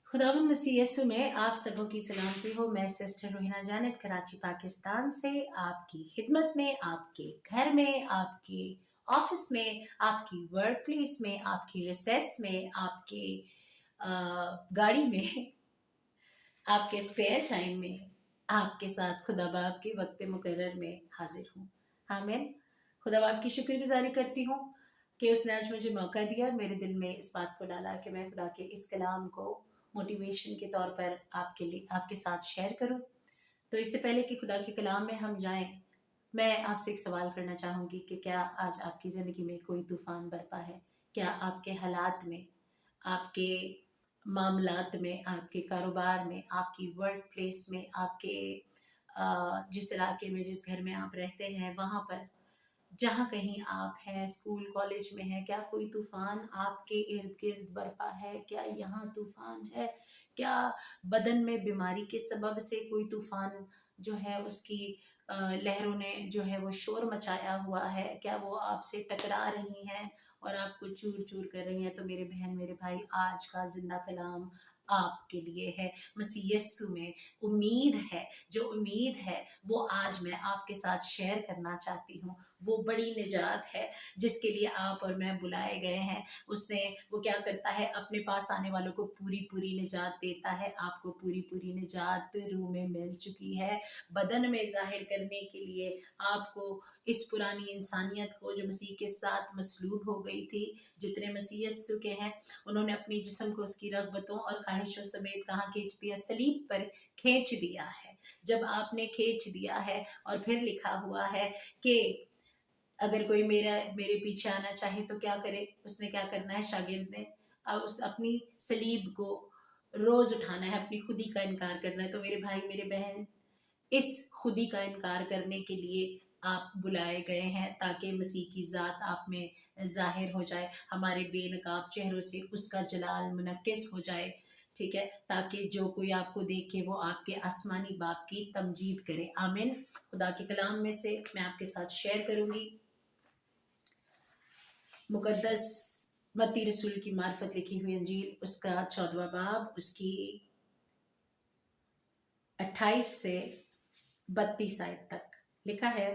खुदावंद मसीह यीशु में आप सबों की सलामती हो। मैं सिस्टर रोहिना जानत कराची पाकिस्तान से आपकी खिदमत में, आपके घर में, आपके ऑफिस में, आपकी वर्क प्लेस में, आपकी रिसेस में, आपके गाड़ी में, आपके स्पेयर टाइम में आपके साथ खुदा बाप के वक्त मुकर्रर में हाजिर हूँ। आमीन। खुदा बाप की शुक्रगुजारी करती हूँ कि उसने आज मुझे मौका दिया और मेरे दिल में इस बात को डाला कि मैं खुदा के इस कलाम को मोटिवेशन के तौर पर आपके साथ शेयर करूं। तो इससे पहले कि खुदा के कलाम में हम जाएं, मैं आपसे एक सवाल करना चाहूँगी कि क्या आज आपकी ज़िंदगी में कोई तूफ़ान बरपा है? क्या आपके हालात में, आपके मामलात में, आपके कारोबार में, आपकी वर्क प्लेस में, आपके जिस इलाके में, जिस घर में आप रहते हैं, वहाँ पर जहाँ कहीं आप हैं, स्कूल कॉलेज में हैं, क्या कोई तूफ़ान आपके इर्द-गिर्द बरपा है? क्या यहाँ तूफ़ान है? क्या बदन में बीमारी के सबब से कोई तूफ़ान जो है उसकी लहरों ने जो है वो शोर मचाया हुआ है? क्या वो आपसे टकरा रही हैं और आपको चूर-चूर कर रही हैं? तो मेरे बहन, मेरे भाई, आज का ज़िंदा कलाम आपके लिए है। मसीह यस्सु में उम्मीद है, जो उम्मीद है वो आज मैं आपके साथ शेयर करना चाहती हूँ। वो बड़ी निजात है जिसके लिए आप और मैं बुलाए गए हैं। वो क्या करता है, अपने पास आने वालों को पूरी-पूरी निजात देता है। आपको पूरी-पूरी निजात रूह में मिल चुकी है। बदन में ज़ाहिर करने के लिए आपको इस पुरानी इंसानियत को जो मसीह के साथ मसलूब हो गई थी, जितने मसीह यस्सु के हैं, उन्होंने अपनी जिस्म को उसकी रग़बतों और ख़्वाहिशों समेत कहाँ खींच दिया? सलीब पर खींच दिया है। जब आपने खींच दिया है और फिर लिखा हुआ है कि अगर कोई मेरे पीछे आना चाहे तो क्या करे? उसने क्या करना है? शागिर्द ने उस अपनी सलीब को रोज़ उठाना है, अपनी खुदी का इनकार करना है। तो मेरे भाई, मेरे बहन, इस खुदी का इनकार करने के लिए आप बुलाए गए हैं ताकि मसीह की ज़ात आप में ज़ाहिर हो जाए, हमारे बेनकाब चेहरों से उसका जलाल मुनक्किस हो जाए, ठीक है? ताकि जो कोई आपको देखे वो आपके आसमानी बाप की तमजीद करे। आमीन। खुदा के कलाम में से मैं आपके साथ शेयर करूँगी मुक़द्दस मत्ती रसूल की मार्फत लिखी हुई अंजील, उसका 14वां बाब, उसकी 28 से 32 आयत तक लिखा है।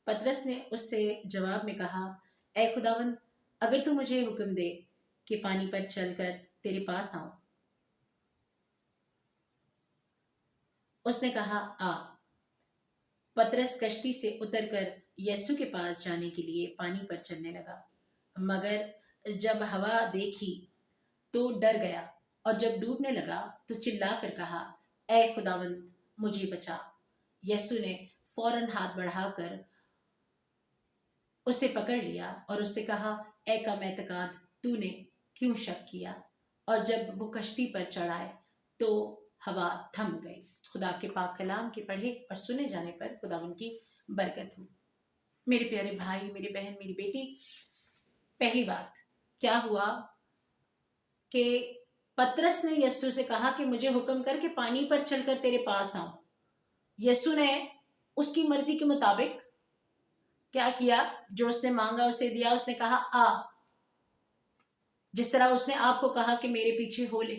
पतरस ने उससे जवाब में कहा, ए खुदावन, अगर तू मुझे हुक्म दे कि पानी पर चलकर तेरे पास आऊं। उसने कहा, आ। पतरस कश्ती से उतरकर यीशु के पास जाने के लिए पानी पर चलने लगा, मगर जब हवा देखी तो डर गया और जब डूबने लगा तो चिल्लाकर कहा, ए खुदावंद, मुझे बचा। यीशु ने फौरन हाथ बढ़ाकर उसे पकड़ लिया और उससे कहा, ए कम एतकाद, तूने क्यों शक किया? और जब वो कश्ती पर चढ़ाए तो हवा थम गई। खुदा के पाक कलाम के पढ़े और सुने जाने पर खुदावन की बरकत हो। मेरे प्यारे भाई, मेरी बहन, मेरी बेटी, पहली बात क्या हुआ कि पतरस ने यीशु से कहा कि मुझे हुक्म कर के पानी पर चलकर तेरे पास आऊं। यीशु ने उसकी मर्जी के मुताबिक क्या किया? जो उसने मांगा उसे दिया। उसने कहा, आ। जिस तरह उसने आपको कहा कि मेरे पीछे हो ले,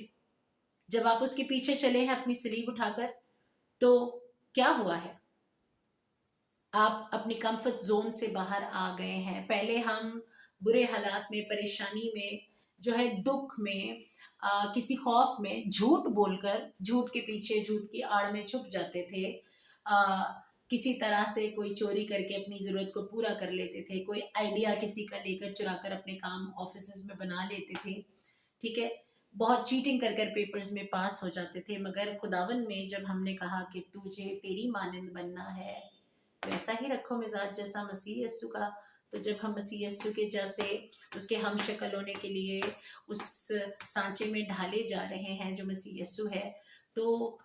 जब आप उसके पीछे चले हैं अपनी सलीब उठाकर, तो क्या हुआ है? आप अपनी कंफर्ट जोन से बाहर आ गए हैं। पहले हम बुरे हालात में, परेशानी में, जो है दुख में, किसी खौफ में झूठ बोलकर, झूठ के पीछे, झूठ की आड़ में छुप जाते थे। किसी तरह से कोई चोरी करके अपनी ज़रूरत को पूरा कर लेते थे, कोई आइडिया किसी का लेकर चुरा कर अपने काम ऑफिस में बना लेते थे, ठीक है? बहुत चीटिंग कर कर पेपर्स में पास हो जाते थे। मगर खुदावन में जब हमने कहा कि तुझे तेरी मानंद बनना है, वैसा ही रखो मिजाज जैसा मसीह यस्सु का, तो जब हम मसीह यस्सु के जैसे उसके हम शक्ल होने के लिए उस सांचे में ढाले जा रहे हैं जो मसीह यस्सु है, तो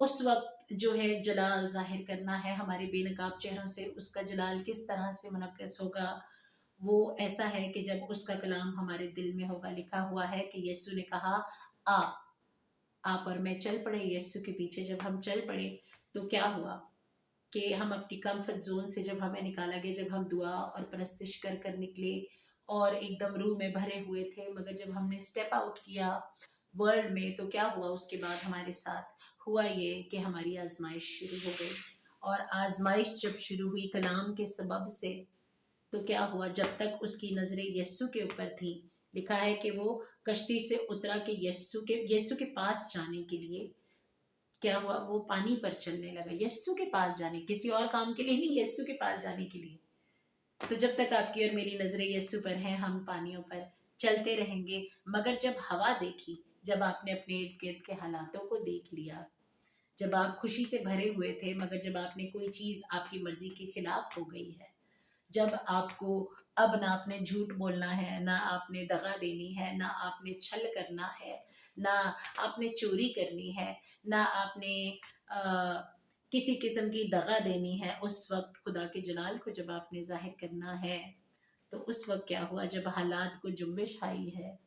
उस वक्त जो है जलाल ज़ाहिर करना है हमारे बेनकाब चेहरों से। उसका जलाल किस तरह से मुनक्किस होगा? वो ऐसा है कि जब उसका कलाम हमारे दिल में होगा। लिखा हुआ है कि यीशु ने कहा, आ। आप और मैं चल पड़े यीशु के पीछे। जब हम चल पड़े तो क्या हुआ कि हम अपनी कंफर्ट जोन से जब हमें निकाला गया, जब हम दुआ और परस्तिश कर निकले और एकदम रूह में भरे हुए थे, मगर जब हमने स्टेप आउट किया, वर्ल्ड में, तो क्या हुआ उसके बाद हमारे साथ हुआ ये कि हमारी आजमाइश शुरू हो गई। और आजमाइश जब शुरू हुई कलाम के सबब से, तो क्या हुआ, जब तक उसकी नज़रें यस्सु के ऊपर थी, लिखा है कि वो कश्ती से उतरा कि यस्सु के पास जाने के लिए क्या हुआ, वो पानी पर चलने लगा, यस्सु के पास जाने, किसी और काम के लिए नहीं, यस्सु के पास जाने के लिए। तो जब तक आपकी और मेरी नज़रें यस्सु पर हैं, हम पानियों पर चलते रहेंगे। मगर जब हवा देखी, जब आपने अपने इर्द गिर्द के हालातों को देख लिया, जब आप खुशी से भरे हुए थे, मगर जब आपने कोई चीज़ आपकी मर्जी के खिलाफ हो गई है, जब आपको अब ना आपने झूठ बोलना है, ना आपने दगा देनी है, ना आपने छल करना है, ना आपने चोरी करनी है, ना आपने किसी किस्म की दगा देनी है, उस वक्त खुदा के जलाल को जब आपने जाहिर करना है, तो उस वक्त क्या हुआ, जब हालात को जुम्बिश आई है,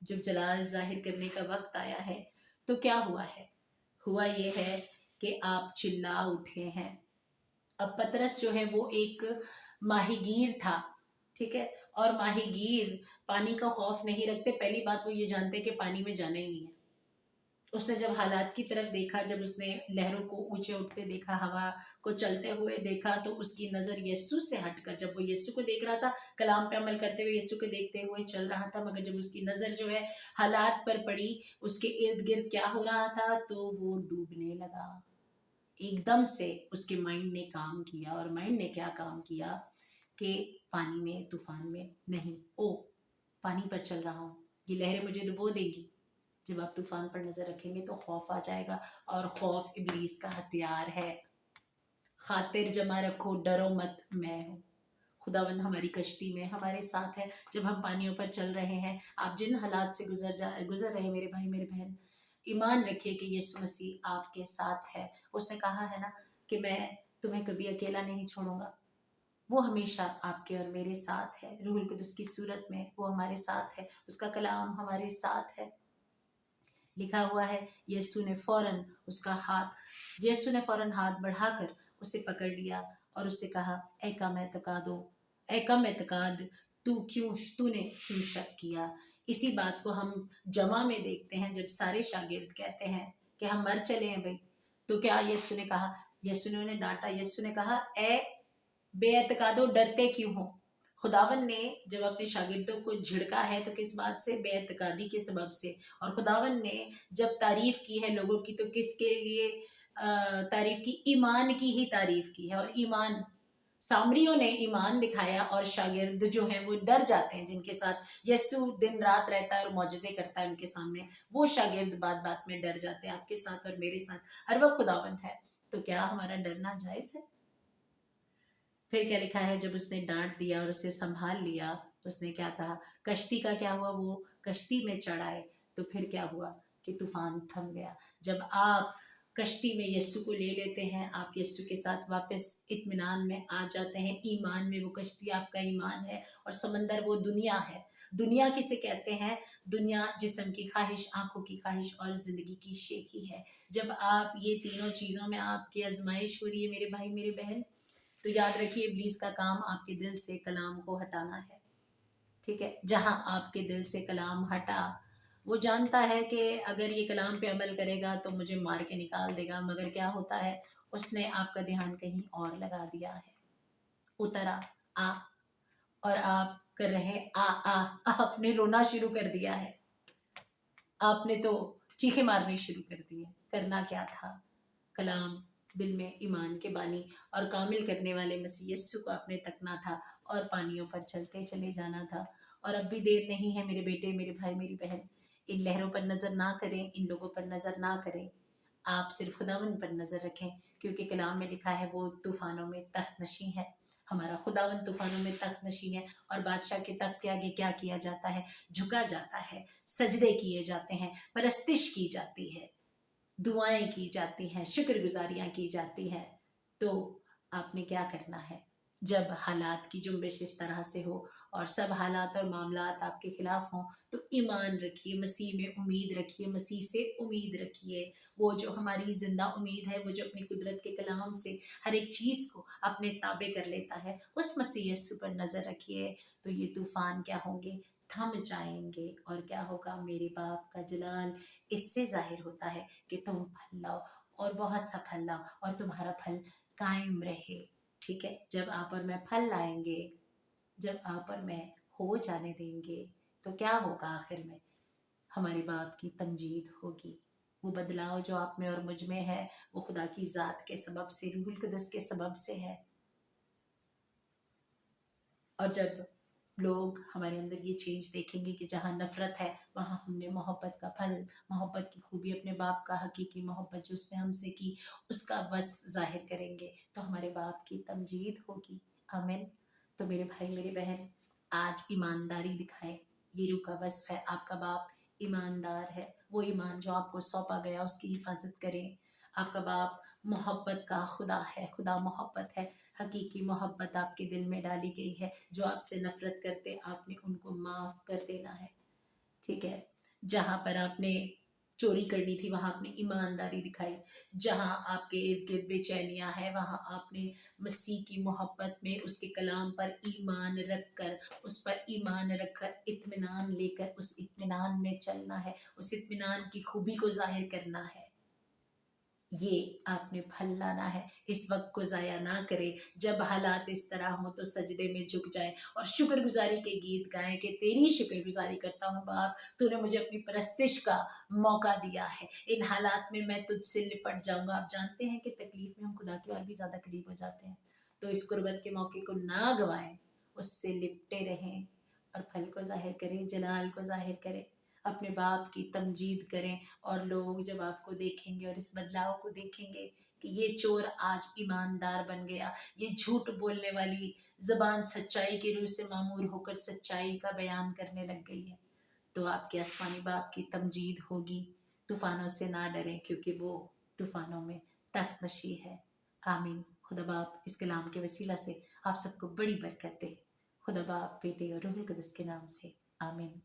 जब जलाल जाहिर करने का वक्त आया है, तो क्या हुआ है, हुआ ये है कि आप चिल्ला उठे हैं। अब पतरस जो है वो एक माहीगीर था, ठीक है, और माहीगीर पानी का खौफ नहीं रखते। पहली बात वो ये जानते कि पानी में जाना ही नहीं है। उसने जब हालात की तरफ देखा, जब उसने लहरों को ऊंचे उठते देखा, हवा को चलते हुए देखा, तो उसकी नज़र यस्सु से हटकर, जब वो यस्सु को देख रहा था, कलाम पे अमल करते हुए यस्सु को देखते हुए चल रहा था, मगर जब उसकी नज़र जो है हालात पर पड़ी, उसके इर्द गिर्द क्या हो रहा था, तो वो डूबने लगा। एकदम से उसके माइंड ने काम किया, और माइंड ने क्या काम किया कि पानी में, तूफान में नहीं, ओ पानी पर चल रहा हूँ, ये लहरें मुझे डुबो देगी। जब आप तूफान पर नजर रखेंगे तो खौफ आ जाएगा, और खौफ इब्लीस का हथियार है। खातिर जमा रखो, डरो मत, मैं हूँ। खुदावन हमारी कश्ती में हमारे साथ है, जब हम पानियों पर चल रहे हैं। आप जिन हालात से गुजर रहे मेरे भाई मेरे बहन, ईमान रखिए कि यीशु मसीह आपके साथ है। उसने कहा है ना कि मैं तुम्हें कभी अकेला नहीं छोड़ूंगा। वो हमेशा आपके और मेरे साथ है, रूहुल कुदस की सूरत में वो हमारे साथ है, उसका कलाम हमारे साथ है। लिखा हुआ है, यीशु ने फौरन हाथ बढ़ाकर उसे पकड़ लिया और उससे कहा, ऐ कम एतकाद, तूने क्यों शक किया। इसी बात को हम जमा में देखते हैं, जब सारे शागिर्द कहते हैं कि हम मर चले हैं भाई, तो क्या यीशु ने कहा, यीशु ने उन्हें डांटा, यीशु ने कहा, ए बेएतकादो, डरते क्यों हो। खुदावन ने जब अपने शागिर्दों को झिड़का है तो किस बात से, बेएतकादी के सबब से। और खुदावन ने जब तारीफ की है लोगों की, तो किसके लिए तारीफ की, ईमान की ही तारीफ की है। और ईमान, सामरियों ने ईमान दिखाया, और शागिर्द जो हैं वो डर जाते हैं, जिनके साथ यीशु दिन रात रहता है और मौजज़े करता है उनके सामने, वो शागिर्द बात बात में डर जाते हैं। आपके साथ और मेरे साथ हर वक्त खुदावन है, तो क्या हमारा डरना जायज़ है। फिर क्या लिखा है, जब उसने डांट दिया और उसे संभाल लिया, उसने क्या कहा, कश्ती का क्या हुआ, वो कश्ती में चढ़ आए, तो फिर क्या हुआ कि तूफान थम गया। जब आप कश्ती में यस्सु को ले लेते हैं, आप यस्सु के साथ वापस इत्मीनान में आ जाते हैं, ईमान में। वो कश्ती आपका ईमान है, और समंदर वो दुनिया है। दुनिया किसे कहते हैं, दुनिया जिस्म की ख्वाहिश, आंखों की ख्वाहिश और ज़िंदगी की शेखी है। जब आप ये तीनों चीज़ों में आपकी आजमाइश हो रही है मेरे भाई मेरे बहन, तो याद रखिए इब्लीस का काम आपके दिल से कलाम को हटाना है, ठीक है। जहां आपके दिल से कलाम हटा, वो जानता है कि अगर ये कलाम पे अमल करेगा तो मुझे मार के निकाल देगा, मगर क्या होता है, उसने आपका ध्यान कहीं और लगा दिया है। उतरा, आ, और आप कर रहे आपने रोना शुरू कर दिया है, आपने तो चीखे मारनी शुरू कर दी है। करना क्या था, कलाम दिल में ईमान के बानी और कामिल करने वाले मसीह यस्सु को आपने तकना था, और पानियों पर चलते चले जाना था। और अब भी देर नहीं है मेरे बेटे मेरे भाई मेरी बहन, इन लहरों पर नज़र ना करें, इन लोगों पर नज़र ना करें, आप सिर्फ खुदावन पर नज़र रखें, क्योंकि कलाम में लिखा है वो तूफ़ानों में तख्त नशी है। हमारा खुदावन तूफ़ानों में तख्त नशी है, और बादशाह के तख्त के आगे क्या किया जाता है, झुका जाता है, सजदे किए जाते हैं, परस्तिश की जाती है, दुआएं की जाती हैं, शुक्रगुजारियां की जाती हैं। तो आपने क्या करना है, जब हालात की जुम्बिश इस तरह से हो और सब हालात और मामलात आपके खिलाफ हों, तो ईमान रखिए, मसीह में उम्मीद रखिए, मसीह से उम्मीद रखिए। वो जो हमारी जिंदा उम्मीद है, वो जो अपनी कुदरत के कलाम से हर एक चीज़ को अपने ताबे कर लेता है, उस मसीह यीशु पर नज़र रखिए। तो ये तूफ़ान क्या होंगे, थम जाएंगे। और क्या होगा, मेरे बाप का जलाल इससे जाहिर होता है कि तुम फल लाओ और बहुत सा फल लाओ और तुम्हारा फल कायम रहे। ठीक है, जब आप और मैं फल लाएंगे, जब आप और मैं हो जाने देंगे, तो क्या होगा आखिर में, हमारे बाप की तमजीद होगी। वो बदलाव जो आप में और मुझ में है, वो खुदा की ज़ात के सबब से, रूहुल कुदस के सबब से है। और जब लोग हमारे अंदर ये चेंज देखेंगे कि जहाँ नफ़रत है वहाँ हमने मोहब्बत का फल, मोहब्बत की खूबी, अपने बाप का हकीकी मोहब्बत जो उसने हमसे की, उसका वस्फ़ ज़ाहिर करेंगे, तो हमारे बाप की तमजीद होगी। आमीन। तो मेरे भाई मेरी बहन, आज ईमानदारी दिखाएं। ये रूह का वस्फ़ है, आपका बाप ईमानदार है। वो ईमान जो आपको सौंपा गया उसकी हिफाजत करें। आपका बाप मोहब्बत का खुदा है, खुदा मोहब्बत है। हकीकी मोहब्बत आपके दिल में डाली गई है। जो आपसे नफरत करते, आपने उनको माफ़ कर देना है। ठीक है, जहाँ पर आपने चोरी करनी थी वहाँ आपने ईमानदारी दिखाई। जहाँ आपके इर्द गिर्द बेचैनियाँ हैं वहाँ आपने मसीह की मोहब्बत में, उसके कलाम पर ईमान रख कर, उस पर ईमान रख कर इत्मीनान लेकर उस इत्मीनान में चलना है, उस इत्मीनान की खूबी को जाहिर करना है। ये आपने फल लाना है। इस वक्त को ज़ाया ना करें। जब हालात इस तरह हों तो सजदे में झुक जाएं और शुक्रगुजारी के गीत गाएं कि तेरी शुक्रगुजारी करता हूँ बाप, तूने मुझे अपनी परस्तिश का मौका दिया है। इन हालात में मैं तुझसे लिपट जाऊंगा। आप जानते हैं कि तकलीफ में हम खुदा के और भी ज़्यादा करीब हो जाते हैं। तो इस कुर्बत के मौके को ना गवाएं, उससे लिपटे रहें और फल को जाहिर करें, जलाल को जाहिर करें, अपने बाप की तमजीद करें। और लोग जब आपको देखेंगे और इस बदलाव को देखेंगे कि ये चोर आज ईमानदार बन गया, ये झूठ बोलने वाली जबान सच्चाई की रूह से मामूर होकर सच्चाई का बयान करने लग गई है, तो आपके आसमानी बाप की तमजीद होगी। तूफानों से ना डरें क्योंकि वो तूफानों में तख्त नशी है। आमीन। खुदा बाप इस कलाम के वसीला से आप सबको बड़ी बरकत दे। खुदा बाप, बेटे और रूहुल कुदस के नाम से आमीन।